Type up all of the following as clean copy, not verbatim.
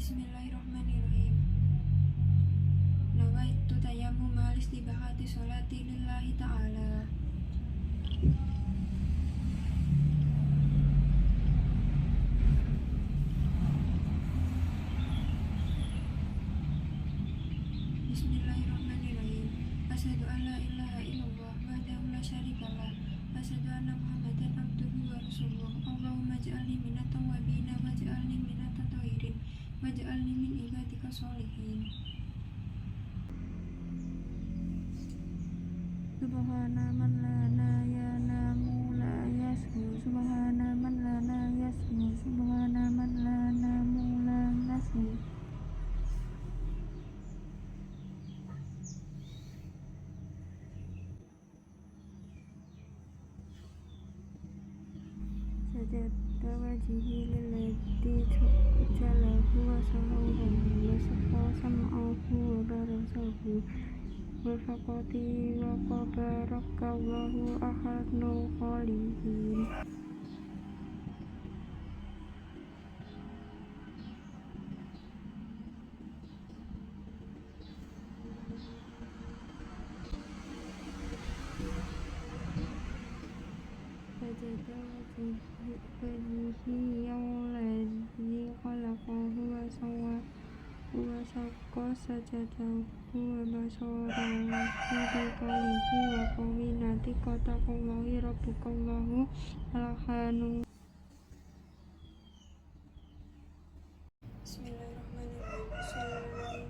Bismillahirrahmanirrahim. Nawaitu tayammum istibahati sholati lillahi ta'ala. Bismillahirrahmanirrahim. Asyhadu an la ilaha illallah wahdahu la syarikalah wa asyhadu anna Muhammadan abduhu wa rasuluh. Allahumma ij'alni minat tawwabin waj'alni minat tatahirin waj'alni min ibadika sholihin. Subhana man la yanamu la yasmu, subhana man la yasmu, subhana man la namu la nasmu. Sajada wajihi lilladhi jalahu wa salahu wa saqa sam'ahu wa barasahu wa faqati wa qabarakallahu ahadnul khalihin. Sajada wajihi yawladhi khalaqahu wa sawwahu wa saqqa sajadahu wa basarahu bikalihi wa qawinati qataqullahi rabbukallahu alhanu. Bismillahirrahmanirrahim. Sholli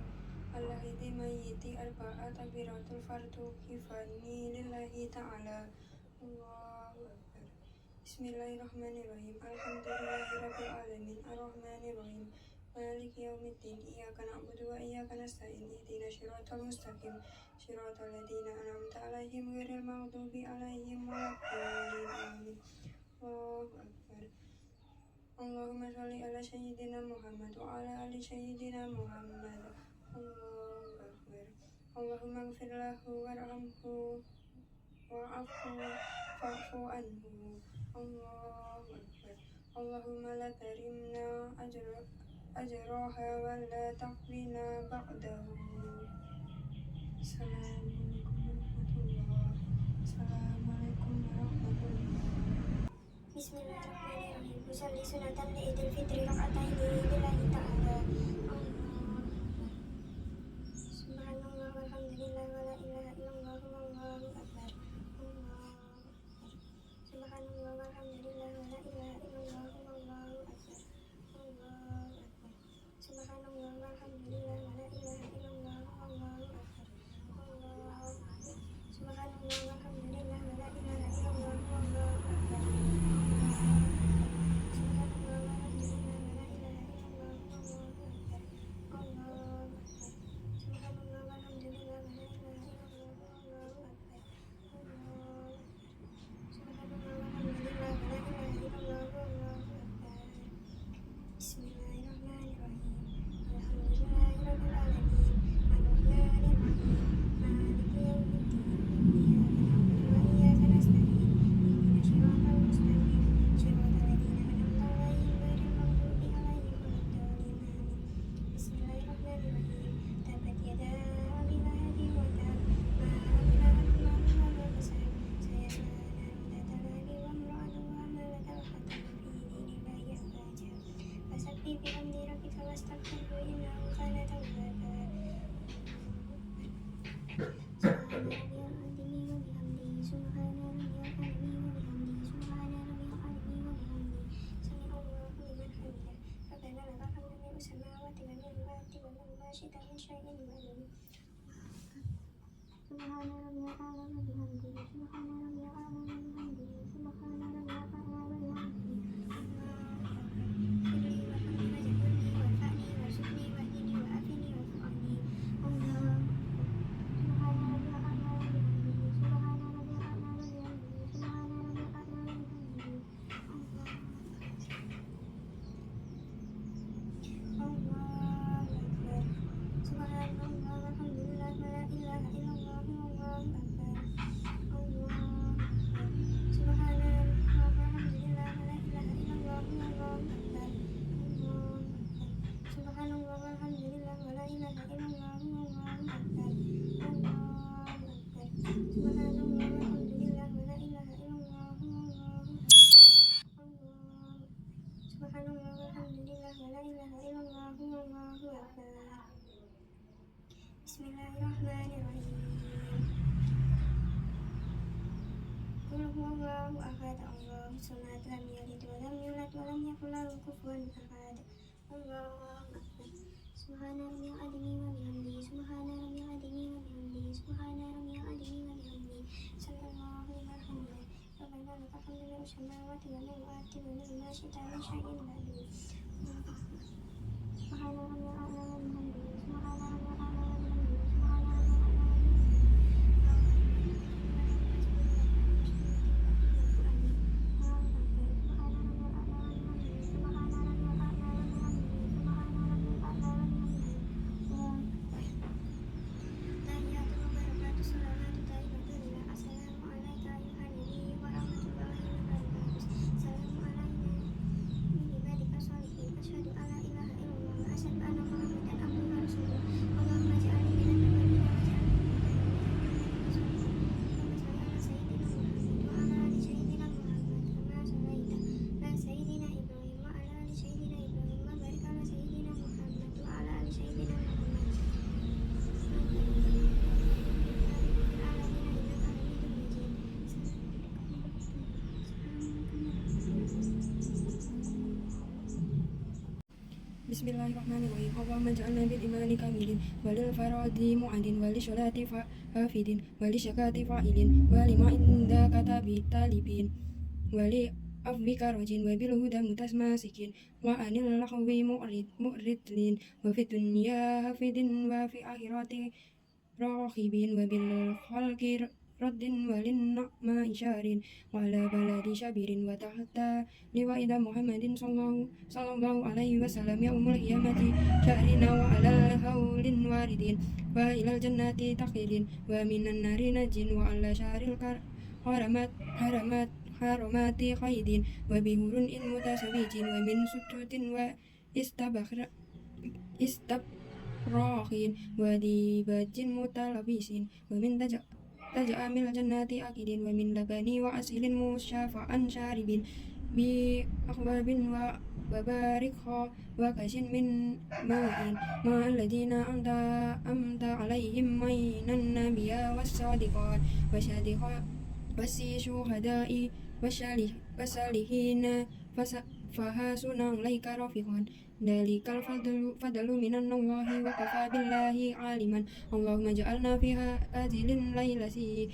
ala hidi mayyiti arba'a takbiratul fardu kifani lillahi ta'ala. Allahu akbar. Bismillahirrahmanirrahim. Alhamdulillahirabbil alamin arrahmanirrahim maliki yaumiddin iyyaka na'budu wa iyyaka nasta'in ihdinas siratal mustaqim siratal ladzina an'amta 'alaihim ghairil maghdubi 'alaihim waladdallin amin. Allahu akbar. Allahumma sholli ala sayyidina Muhammad wa ala ali sayyidina Muhammad. Allahu akbar. Allahumma ighfir lahu warhamhu wa'fu wa'fu anhu. Allahu akbar. Allahumma la tarimna ajraha wa la taqlina ba'dahu. Assalamualaikum warahmatullahi. Bismillahirrahmanirrahim. Usolli sunatan li idil fitri raka'ataini lillahi ta'ala. Subhanallah walhamdulillah wa la ilaha illallah wallahu akbar. Subhanallah walhamdulillah wa la ilaha illallah wallahu akbar. Subhanallah walhamdulillah wa la ilaha illallah wallahu akbar. Subhanallah walhamdulillah wa la ilaha illallah wallahu akbar. Subhanallah walhamdulillah wa la ilaha illallah wallahu akbar. ilaha illallah wallahu akbar. Bismillahirrahmanirrahim. Qul huwallahu ahad, Allahus samad, lam yalid wa lam yulad wa lam yakul lahu kufuwan ahad. Allahu akbar. Subhana rabbiyal azimi wa bihamdihi, subhana rabbiyal azimi wa bihamdihi, subhana rabbiyal azimi wa bihamdihi. Sallallahu alaihi wa sallam. Rabbana lakal hamdu mil'us samawati wal ardi wa ma syi'ta min syai'in ba'du. Subhana rabbiyal a'la wa bihamdihi, subhana rabbiyal a'la wa bihamdihi, subhana rabbiyal a'la wa Bismillahirrahmanirrahim. Allahumma ja'alna bil imani kamilin walil faradi mu'adin wali sholati hafidin wali syakati fa'ilin wali ma'inda katabi talibin wali afwika rojin wabil huda mutasmasikin wa anil lahwi mu'ridlin wa fi dunya hafidin wa fi akhirati rahibin wabil khalqi raddin walin na'ma isyarin wa ala baladi syabirin wa tahta liwa ida Muhammadin sallallahu alaihi wasallam yaumul qiyamati syahrina wa ala haulin waridin wa ilal jannati taqilin wa minan nari najin wa ala syahril haramati qaidin wa bihurun in mutasawijin wa min sujudin wa istabrahin wa dibajin mutalabisin wa min tajamil jannati akidin wa min labani wa asilin musyafa'an syaribin bi akhbabin wa babarikha wa kasin min ma'in ma'alladina amta alaihim mainan nabiya wassadiqat wasyuhada'i wasalihina fahasuna ulaika rafiqan dalikal fadlu minan Allahi wa kafa billahi aliman. Allahumma ja'alna fiha azilin lailasi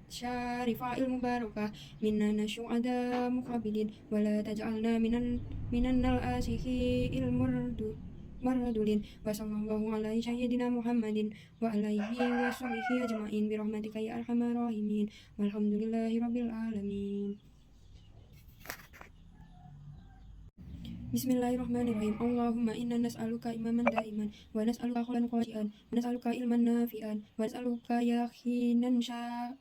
syarifa'il mubarakah minna nasyu'ada muqabilin wa la taj'alna minan al-asihi mardulin wa sallallahu alaihi sayyidina Muhammadin wa alaihi wa sahbihi ajma'in bi rahmatika ya arhamar rahimin walhamdulillahi rabbil alamin. Bismillahirrahmanirrahim. Allahumma inna nas'aluka imaman da'iman wa nas'aluka khawlan khashi'an wa nas'aluka ilman nafi'an wa nas'aluka yaqinan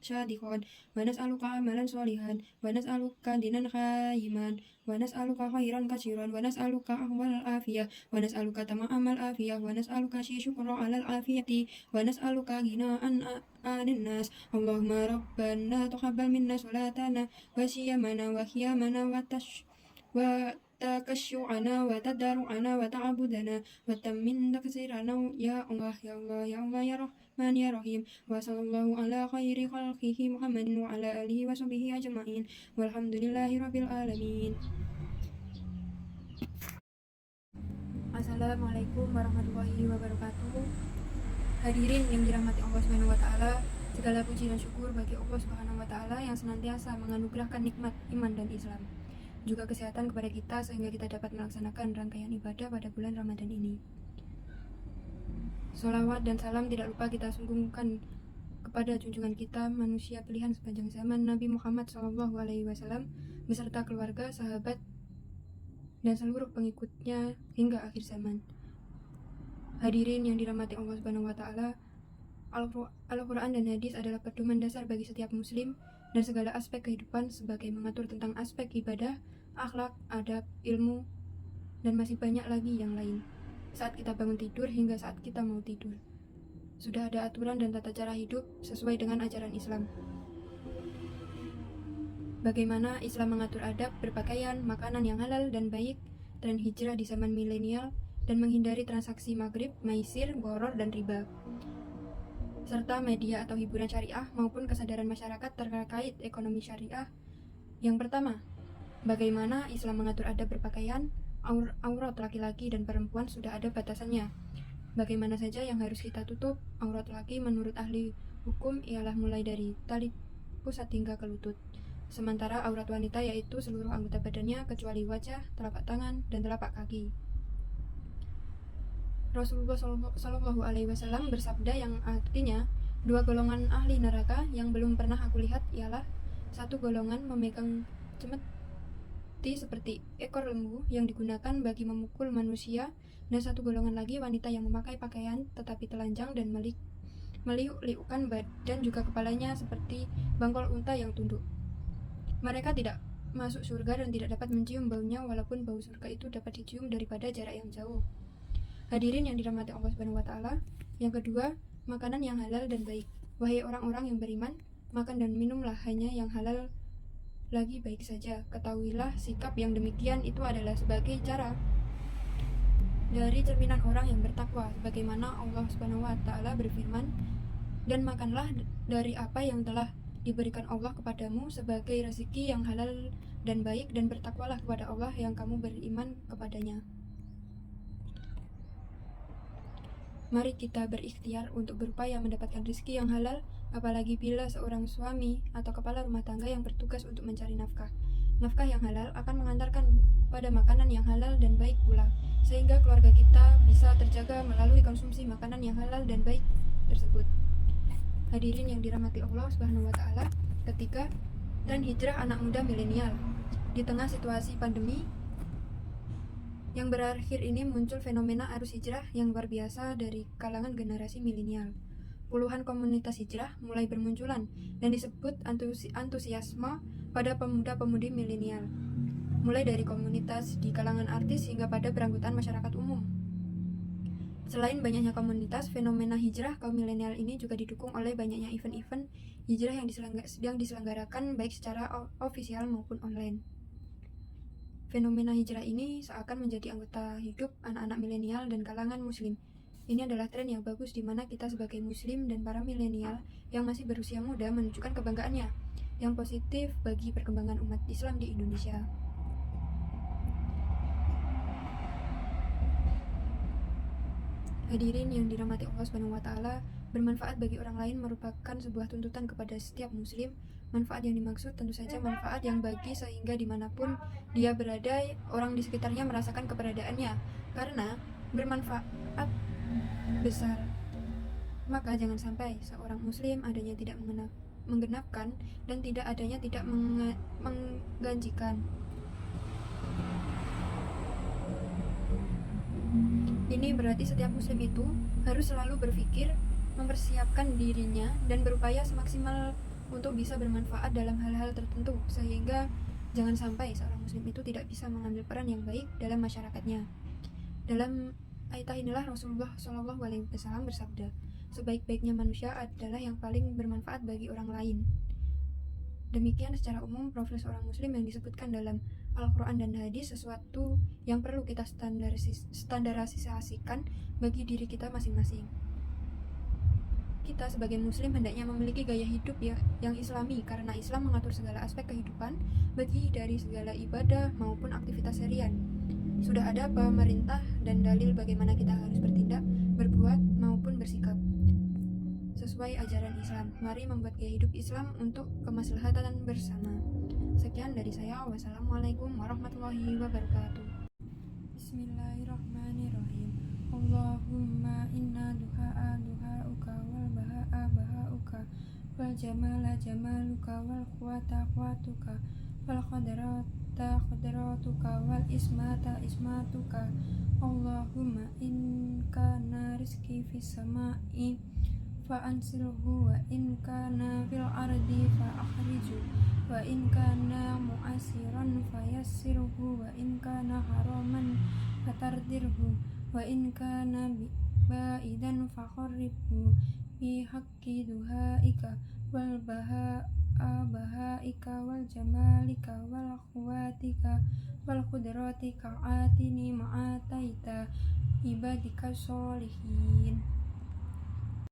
syadiqan wa nas'aluka amalan sholihan wa nas'aluka dinan qayyiman wa nas'aluka khairan katsiran wa nas'aluka ahwal afiyah wa nas'aluka tama'amal afiyah wa nas'aluka syukra alal afiyati wa nas'aluka ghina'an anin nas. Allahumma rabbana taqabbal minna salatana wa siyamana wa qiyamana wa takashu'ana wa tadaru'ana wa ta'abudana wa tammin taksirana ya Allah ya Allah ya Allah ya Rahman ya Rahim wa sallallahu ala khairi khalqihi Muhammadin wa ala alihi wa sahbihi ajma'in walhamdulillahi rabbil alamin. Assalamualaikum warahmatullahi wabarakatuh. Hadirin yang dirahmati Allah Subhanahu wa taala, segala puji dan syukur bagi Allah Subhanahu wa taala yang senantiasa menganugerahkan nikmat iman dan Islam, juga kesehatan kepada kita sehingga kita dapat melaksanakan rangkaian ibadah pada bulan Ramadan ini. Sholawat dan salam tidak lupa kita sungguhkan kepada junjungan kita, manusia pilihan sepanjang zaman, Nabi Muhammad SAW beserta keluarga, sahabat, dan seluruh pengikutnya hingga akhir zaman. Hadirin yang dirahmati Allah Subhanahu wa taala, Al-Quran dan hadis adalah pedoman dasar bagi setiap muslim dan segala aspek kehidupan sebagai mengatur tentang aspek ibadah, akhlak, adab, ilmu, dan masih banyak lagi yang lain. Saat kita bangun tidur hingga saat kita mau tidur, sudah ada aturan dan tata cara hidup sesuai dengan ajaran Islam. Bagaimana Islam mengatur adab, berpakaian, makanan yang halal dan baik, tren hijrah di zaman milenial dan menghindari transaksi maghrib, maisir, goror, dan riba, serta media atau hiburan syariah maupun kesadaran masyarakat terkait ekonomi syariah. Yang pertama, bagaimana Islam mengatur adab berpakaian. Aurat laki-laki dan perempuan sudah ada batasannya. Bagaimana saja yang harus kita tutup. Aurat laki menurut ahli hukum ialah mulai dari tali pusat hingga ke lutut. Sementara aurat wanita yaitu seluruh anggota badannya kecuali wajah, telapak tangan, dan telapak kaki. Rasulullah Shallallahu Alaihi Wasallam bersabda yang artinya, 2 golongan ahli neraka yang belum pernah aku lihat ialah satu golongan memegang cemeti seperti ekor lembu yang digunakan bagi memukul manusia, dan satu golongan lagi wanita yang memakai pakaian tetapi telanjang dan meliuk-liukkan badan juga kepalanya seperti bangkol unta yang tunduk. Mereka tidak masuk surga dan tidak dapat mencium baunya, walaupun bau surga itu dapat dicium daripada jarak yang jauh. Hadirin yang dirahmati Allah Subhanahu wa Ta'ala, yang kedua, makanan yang halal dan baik. Wahai orang-orang yang beriman, makan dan minumlah hanya yang halal lagi baik saja. Ketahuilah sikap yang demikian itu adalah sebagai cara dari cerminan orang yang bertakwa, sebagaimana Allah Subhanahu wa Ta'ala berfirman, dan makanlah dari apa yang telah diberikan Allah kepadamu sebagai rezeki yang halal dan baik, dan bertakwalah kepada Allah yang kamu beriman kepadanya. Mari kita berikhtiar untuk berupaya mendapatkan rezeki yang halal, apalagi bila seorang suami atau kepala rumah tangga yang bertugas untuk mencari nafkah. Nafkah yang halal akan mengantarkan pada makanan yang halal dan baik pula, sehingga keluarga kita bisa terjaga melalui konsumsi makanan yang halal dan baik tersebut. Hadirin yang dirahmati Allah Subhanahu wa Ta'ala, ketiga, tren hijrah anak muda milenial. Di tengah situasi pandemi yang berakhir ini muncul fenomena arus hijrah yang luar biasa dari kalangan generasi milenial. Puluhan komunitas hijrah mulai bermunculan dan disebut antusiasme pada pemuda-pemudi milenial, mulai dari komunitas di kalangan artis hingga pada beranggotaan masyarakat umum. Selain banyaknya komunitas, fenomena hijrah kaum milenial ini juga didukung oleh banyaknya event-event hijrah yang diselenggarakan baik secara ofisial maupun online. Fenomena hijrah ini seakan menjadi anggota hidup anak-anak milenial dan kalangan muslim. Ini adalah tren yang bagus di mana kita sebagai muslim dan para milenial yang masih berusia muda menunjukkan kebanggaannya yang positif bagi perkembangan umat Islam di Indonesia. Hadirin yang dirahmati Allah Subhanahu wa Ta'ala, bermanfaat bagi orang lain merupakan sebuah tuntutan kepada setiap muslim. Manfaat yang dimaksud tentu saja manfaat yang bagi sehingga dimanapun dia berada, orang di sekitarnya merasakan keberadaannya, karena bermanfaat besar. Maka jangan sampai seorang muslim adanya tidak menggenapkan dan tidak adanya tidak mengganjikan. Ini berarti setiap muslim itu harus selalu berpikir mempersiapkan dirinya dan berupaya semaksimal untuk bisa bermanfaat dalam hal-hal tertentu, sehingga jangan sampai seorang muslim itu tidak bisa mengambil peran yang baik dalam masyarakatnya. Dalam ayat inilah Rasulullah Shallallahu Alaihi Wasallam bersabda, sebaik-baiknya manusia adalah yang paling bermanfaat bagi orang lain. Demikian secara umum profil seorang muslim yang disebutkan dalam Al-Quran dan hadis sesuatu yang perlu kita standarisasikan bagi diri kita masing-masing. Kita sebagai muslim hendaknya memiliki gaya hidup yang islami, karena Islam mengatur segala aspek kehidupan bagi dari segala ibadah maupun aktivitas harian. Sudah ada pemerintah dan dalil bagaimana kita harus bertindak, berbuat maupun bersikap sesuai ajaran Islam. Mari membuat gaya hidup Islam untuk kemaslahatan bersama. Sekian dari saya. Wassalamualaikum warahmatullahi wabarakatuh. Bismillahirrahmanirrahim. Allahumma inna duha'uka wal baha'uka wal jamala jamaluka wal quwata quwatuka wal qadratuka wal ismata ismatuka. Allahumma in kana rizki fis sama'i fa ansilhu wa in kana fil ardi fa akhriju wa in kana mu'asiran fa yassirhu wa in kana haraman fatardirhu wa in kana ba'idan fa kharribhu bi haqqi duhaika wal abahaika wal jamalika wal quwatika wal qudratika atini ma'ataita ibadika sholihin.